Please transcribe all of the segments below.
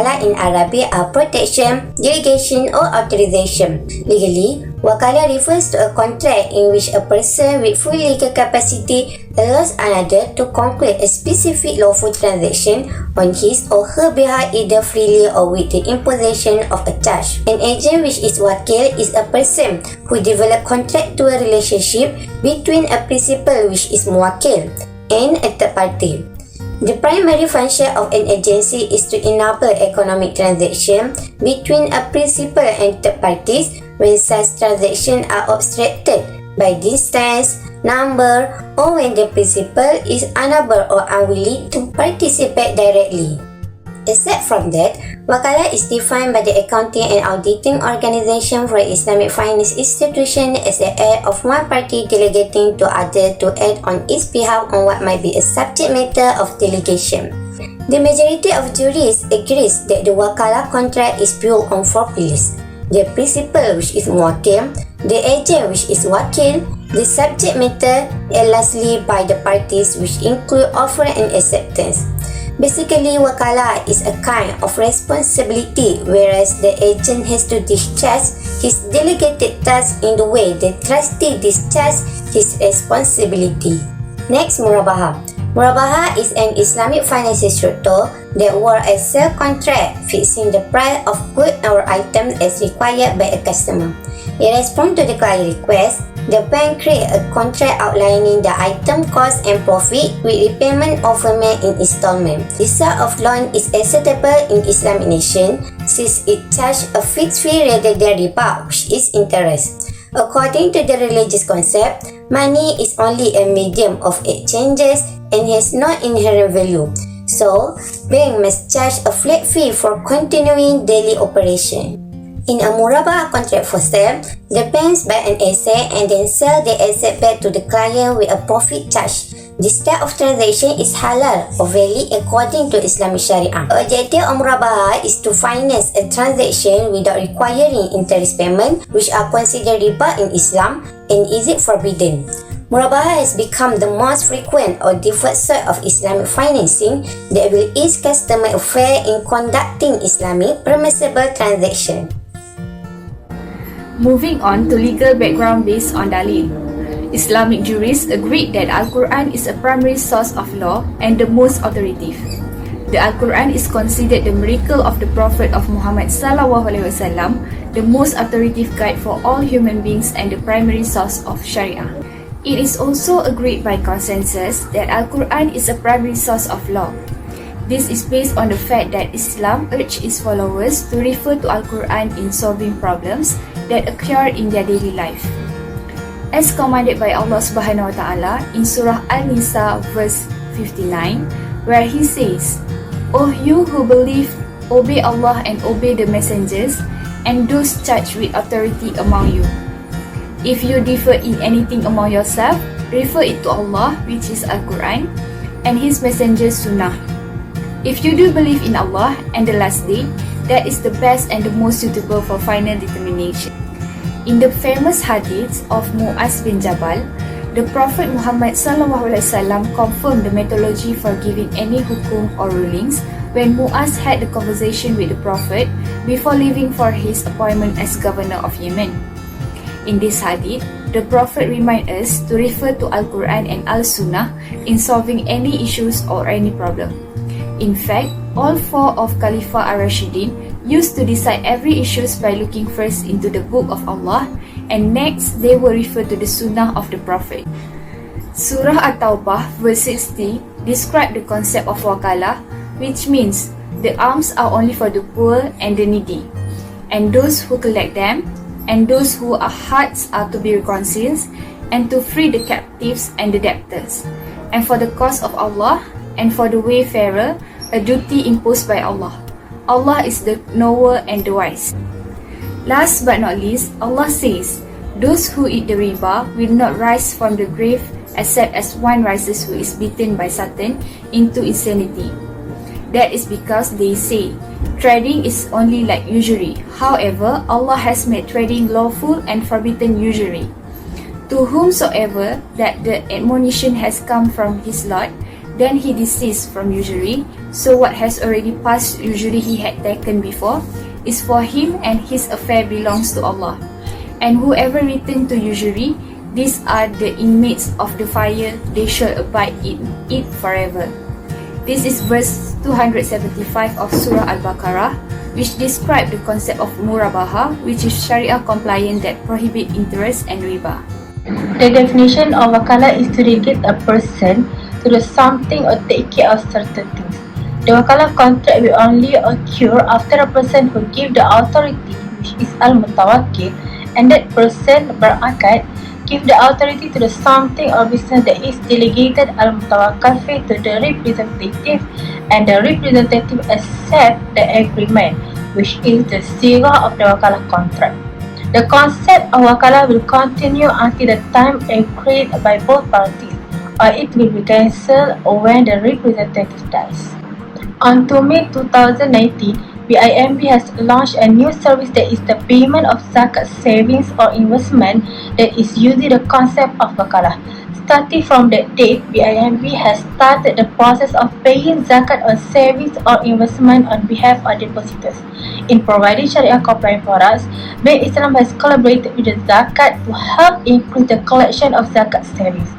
wakala in Arabic are protection, delegation or authorization. Legally, wakala refers to a contract in which a person with full legal capacity allows another to conclude a specific lawful transaction on his or her behalf, either freely or with the imposition of a charge. An agent which is wakil is a person who develop contractual relationship between a principal which is muwakil and a third party. The primary function of an agency is to enable economic transaction between a principal and third parties when such transactions are obstructed by distance, number, or when the principal is unable or unwilling to participate directly. Except from that, wakala is defined by the accounting and auditing organization for Islamic finance institution as the act of one party delegating to other to act on its behalf on what might be a subject matter of delegation. The majority of jurists agrees that the wakala contract is built on four pillars: the principal, which is muwakil, the agent, which is wakil, the subject matter, and lastly by the parties, which include offer and acceptance. Basically, wakala is a kind of responsibility, whereas the agent has to discharge his delegated task in the way the trustee discharges his responsibility. Next, murabaha. Murabaha is an Islamic financial structure that works as a contract fixing the price of goods or items as required by a customer. In response to the client request, the bank creates a contract outlining the item cost and profit with repayment often made in installment. This sort of loan is acceptable in Islamic nation since it charges a fixed fee rather than riba, which is interest. According to the religious concept, money is only a medium of exchanges and has no inherent value. So, bank must charge a flat fee for continuing daily operation. In a murabaha contract for sale, the banks buy an asset and then sell the asset back to the client with a profit charge. This type of transaction is halal or valid according to Islamic Shariah. The objective of murabaha is to finance a transaction without requiring interest payment, which are considered riba in Islam and is it forbidden. Murabaha has become the most frequent or default sort of Islamic financing that will ease customer affairs in conducting Islamic permissible transactions. Moving on to legal background based on dalil. Islamic jurists agreed that Al-Quran is a primary source of law and the most authoritative. The Al-Quran is considered the miracle of the Prophet of Muhammad SAW, the most authoritative guide for all human beings and the primary source of Shariah. It is also agreed by consensus that Al-Quran is a primary source of law. This is based on the fact that Islam urged its followers to refer to Al-Quran in solving problems that occur in their daily life. As commanded by Allah Subhanahu wa Ta'ala in Surah An-Nisa verse 59, where He says, "O you who believe, obey Allah and obey the messengers and those charged with authority among you. If you differ in anything among yourself, refer it to Allah, which is Al-Quran, and His messengers Sunnah. If you do believe in Allah and the last day, that is the best and the most suitable for final determination." In the famous hadith of Mu'az bin Jabal, the Prophet Muhammad SAW confirmed the methodology for giving any hukum or rulings when Mu'az had the conversation with the Prophet before leaving for his appointment as governor of Yemen. In this hadith, the Prophet reminds us to refer to Al-Quran and Al-Sunnah in solving any issues or any problem. In fact, all four of Khalifah Ar-Rashidin used to decide every issues by looking first into the Book of Allah and next they will refer to the Sunnah of the Prophet. Surah At-Tawbah verse 60 describe the concept of wakala, which means the alms are only for the poor and the needy, and those who collect them, and those whose hearts are to be reconciled, and to free the captives and the debtors, and for the cause of Allah, and for the wayfarer, a duty imposed by Allah. Allah is the knower and the wise. Last but not least, Allah says, those who eat the riba will not rise from the grave except as one rises who is beaten by Satan into insanity. That is because they say, trading is only like usury. However, Allah has made trading lawful and forbidden usury. To whomsoever that the admonition has come from his Lord, then he desists from usury, So what has already passed, usually he had taken before, is for him, and his affair belongs to Allah. And whoever return to usury, these are the inmates of the fire, they shall abide in it forever. This is verse 275 of Surah Al-Baqarah, which describe the concept of murabaha, which is Shariah compliant that prohibit interest and riba. The definition of wakalah is to delegate a person to do something or take care of certain things. The wakalah contract will only occur after a person who give the authority, which is al-mutawakkil, and that person berakad give the authority to do something or business that is delegated al-mutawakkal to the representative, and the representative accept the agreement, which is the sigah of the wakalah contract. The concept of wakalah will continue until the time agreed by both parties, or it will be cancelled when the representative dies. On to May 2019, BIMB has launched a new service that is the payment of zakat savings or investment that is using the concept of wakalah. Starting from that date, BIMB has started the process of paying zakat on savings or investment on behalf of depositors. In providing Shariah compliant products, Bank Islam has collaborated with the zakat to help increase the collection of zakat savings.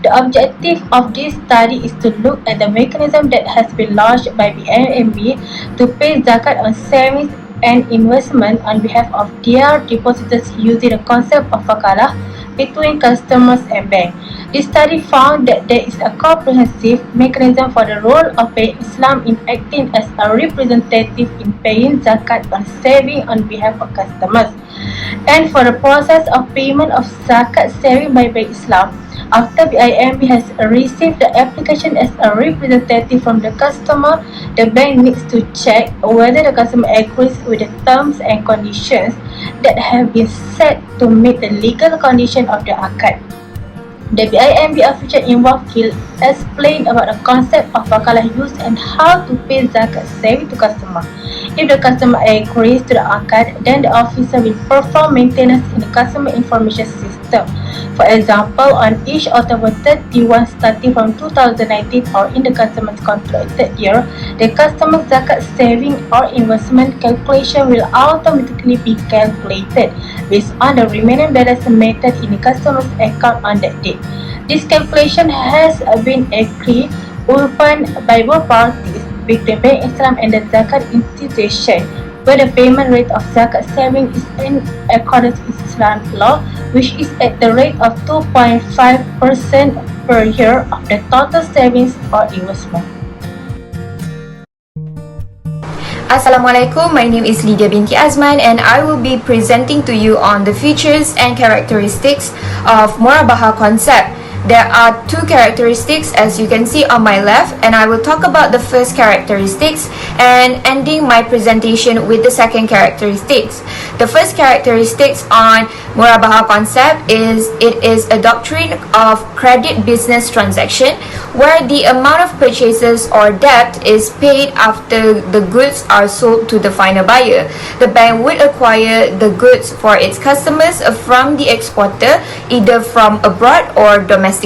The objective of this study is to look at the mechanism that has been launched by BIMB to pay zakat on savings and investment on behalf of their depositors using the concept of wakalah between customers and bank. This study found that there is a comprehensive mechanism for the role of Bank Islam in acting as a representative in paying zakat on saving on behalf of customers. And for the process of payment of zakat saving by Bank Islam, after BIMB has received the application as a representative from the customer, the bank needs to check whether the customer agrees with the terms and conditions that have been set to meet the legal condition of the akad. The BIMB official involved will explain about the concept of wakalah use and how to pay zakat saving to customer. If the customer agrees to the akad, then the officer will perform maintenance in the customer information system. For example, on each October 31 starting from 2019 or in the customer's contracted year, the customer's zakat saving or investment calculation will automatically be calculated based on the remaining balance method in the customer's account on that date. This calculation has been agreed upon by both parties between Bank Islam and the zakat institution, where the payment rate of zakat saving is in accordance with Islamic law, which is at the rate of 2.5% per year of the total savings or investment. Assalamualaikum, my name is LYDIA binti AZMAN and I will be presenting to you on the features and characteristics of murabaha concept. There are two characteristics as you can see on my left, and I will talk about the first characteristics and ending my presentation with the second characteristics. The first characteristics on murabaha concept is it is a doctrine of credit business transaction where the amount of purchases or debt is paid after the goods are sold to the final buyer. The bank would acquire the goods for its customers from the exporter, either from abroad or domestically.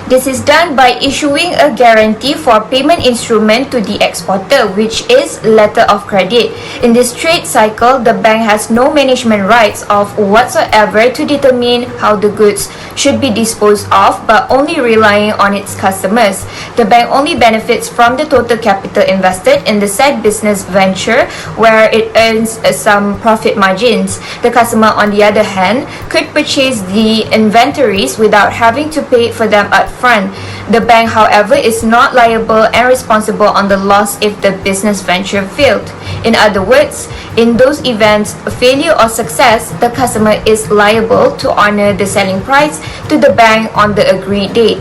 This is done by issuing a guarantee for payment instrument to the exporter, which is letter of credit. In this trade cycle, the bank has no management rights of whatsoever to determine how the goods should be disposed of, but only relying on its customers. The bank only benefits from the total capital invested in the said business venture, where it earns some profit margins. The customer, on the other hand, could purchase the inventories without having to pay for them upfront. The bank, however, is not liable and responsible on the loss if the business venture failed. In other words, in those events, failure or success, the customer is liable to honor the selling price to the bank on the agreed date.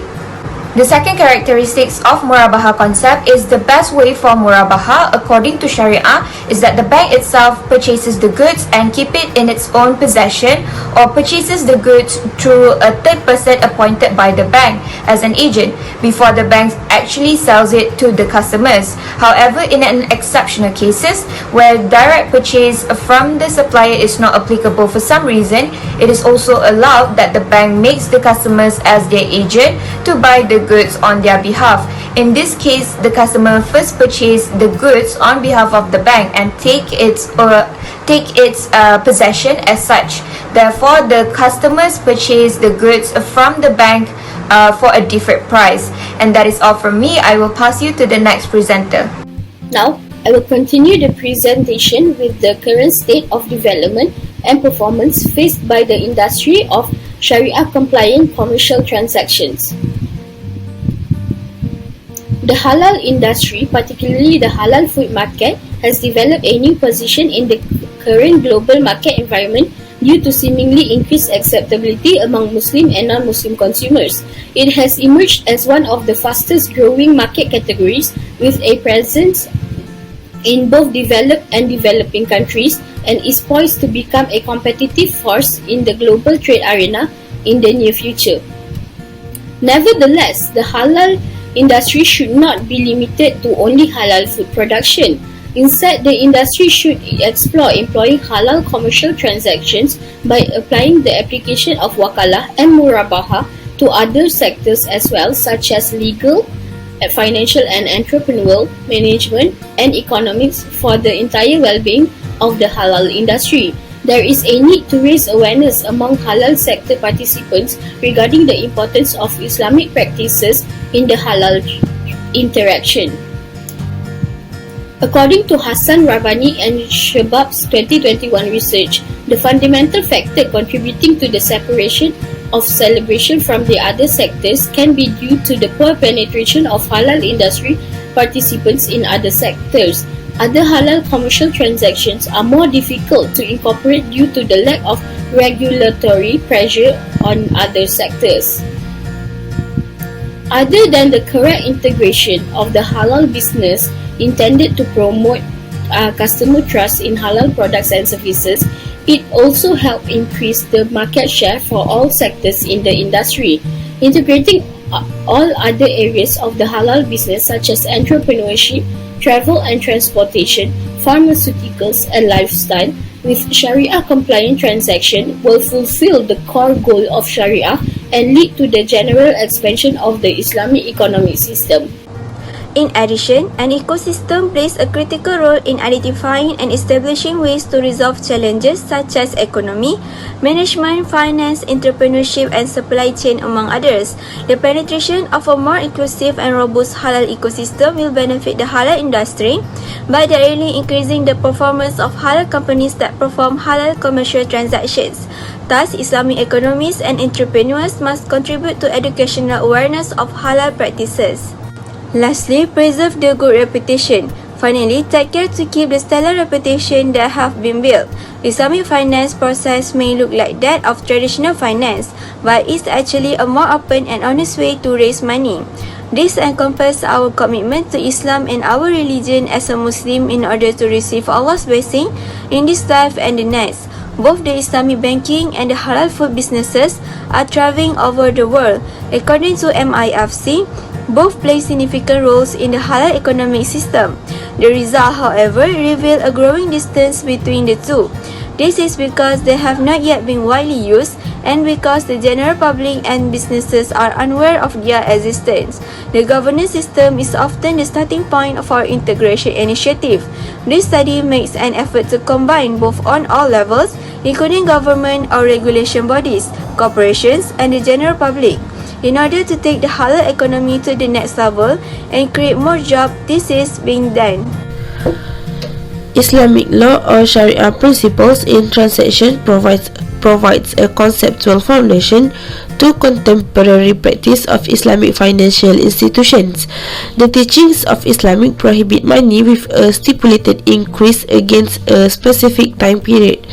The second characteristics of murabaha concept is the best way for murabaha according to Shariah is that the bank itself purchases the goods and keep it in its own possession, or purchases the goods through a third person appointed by the bank as an agent before the bank actually sells it to the customers. However, in an exceptional cases where direct purchase from the supplier is not applicable for some reason, it is also allowed that the bank makes the customers as their agent to buy the goods on their behalf. In this case, the customer first purchase the goods on behalf of the bank and take its possession as such. Therefore, the customers purchase the goods from the bank for a different price. And that is all from me. I will pass you to the next presenter. Now, I will continue the presentation with the current state of development and performance faced by the industry of Sharia-compliant commercial transactions. The halal industry, particularly the halal food market, has developed a new position in the current global market environment due to seemingly increased acceptability among Muslim and non-Muslim consumers. It has emerged as one of the fastest growing market categories with a presence in both developed and developing countries and is poised to become a competitive force in the global trade arena in the near future. Nevertheless, the halal industry should not be limited to only halal food production. Instead, the industry should explore employing halal commercial transactions by applying the application of wakalah and murabaha to other sectors as well, such as legal, financial and entrepreneurial, management, and economics for the entire well-being of the halal industry. There is a need to raise awareness among halal sector participants regarding the importance of Islamic practices in the halal interaction. According to Hassan Rabani and Shabab's 2021 research, the fundamental factor contributing to the separation of celebration from the other sectors can be due to the poor penetration of halal industry participants in other sectors. Other halal commercial transactions are more difficult to incorporate due to the lack of regulatory pressure on other sectors. Other than the correct integration of the halal business intended to promote customer trust in halal products and services, it also helps increase the market share for all sectors in the industry. Integrating all other areas of the halal business such as entrepreneurship, travel and transportation, pharmaceuticals and lifestyle with Sharia-compliant transaction will fulfill the core goal of Sharia and lead to the general expansion of the Islamic economic system. In addition, an ecosystem plays a critical role in identifying and establishing ways to resolve challenges such as economy, management, finance, entrepreneurship, and supply chain, among others. The penetration of a more inclusive and robust halal ecosystem will benefit the halal industry by directly increasing the performance of halal companies that perform halal commercial transactions. Thus, Islamic economists and entrepreneurs must contribute to educational awareness of halal practices. Lastly, preserve the good reputation. Finally, take care to keep the stellar reputation that have been built. Islamic finance process may look like that of traditional finance, but it's actually a more open and honest way to raise money. This encompasses our commitment to Islam and our religion as a Muslim in order to receive Allah's blessing in this life and the next. Both the Islamic banking and the halal food businesses are thriving over the world. According to MIFC, both play significant roles in the halal economic system. The result, however, reveal a growing distance between the two. This is because they have not yet been widely used and because the general public and businesses are unaware of their existence. The governance system is often the starting point of our integration initiative. This study makes an effort to combine both on all levels, including government or regulation bodies, corporations, and the general public. In order to take the halal economy to the next level and create more jobs, this is being done. Islamic law or Sharia principles in transaction provides a conceptual foundation to contemporary practice of Islamic financial institutions. The teachings of Islamic prohibit money with a stipulated increase against a specific time period.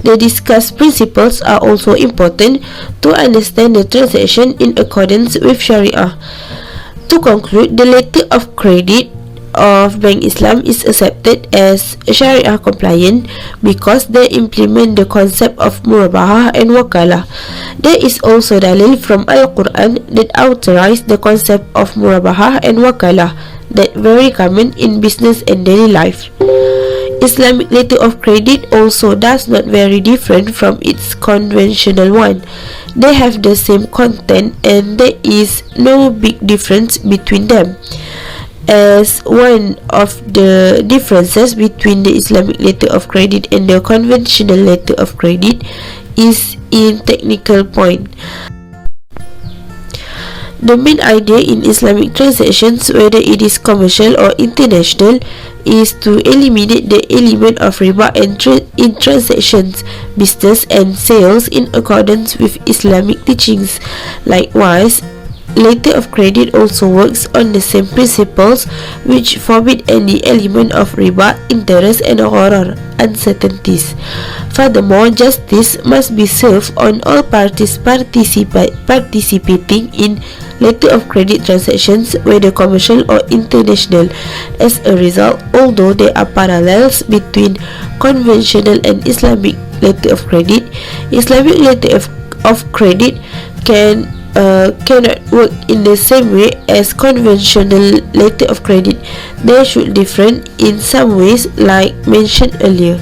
The discussed principles are also important to understand the transaction in accordance with Sharia. To conclude, the letter of credit of Bank Islam is accepted as Sharia compliant because they implement the concept of murabaha and wakalah. There is also dalil from Al-Quran that authorize the concept of murabaha and wakalah that very common in business and daily life. Islamic letter of credit also does not very different from its conventional one. They have the same content and there is no big difference between them. as one of the differences between the Islamic letter of credit and the conventional letter of credit is in technical point. The main idea in Islamic transactions, whether it is commercial or international, is to eliminate the element of riba in transactions, business and sales in accordance with Islamic teachings. Likewise, letter of credit also works on the same principles, which forbid any element of riba, interest and gharar, uncertainties. Furthermore, justice must be served on all parties participating in letter of credit transactions, whether commercial or international. As a result, although there are parallels between conventional and Islamic letter of credit, Islamic letter of credit cannot work in the same way as conventional letter of credit. They should differ in some ways, like mentioned earlier.